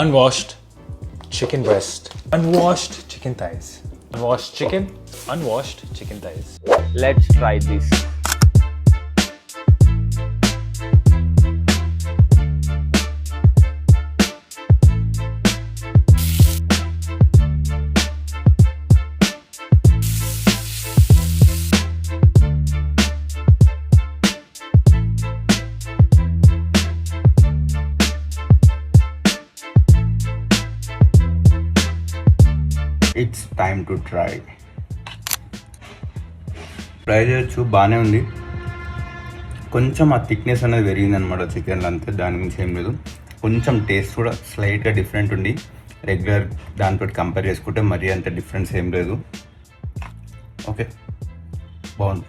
Unwashed chicken breast. Unwashed chicken thighs. Unwashed chicken. Unwashed chicken thighs. Let's try this. It's time to try. Try చేయొచ్చు, బాగానే ఉంది. కొంచెం ఆ thickness అనేది పెరిగింది అనమాట చికెన్లో, అంతే, దాని గురించి ఏం లేదు. కొంచెం టేస్ట్ కూడా స్లైట్గా డిఫరెంట్ ఉంది. రెగ్యులర్ దాంతో కంపేర్ చేసుకుంటే మరీ అంత డిఫరెన్స్ ఏం లేదు. ఓకే, బాగుంది.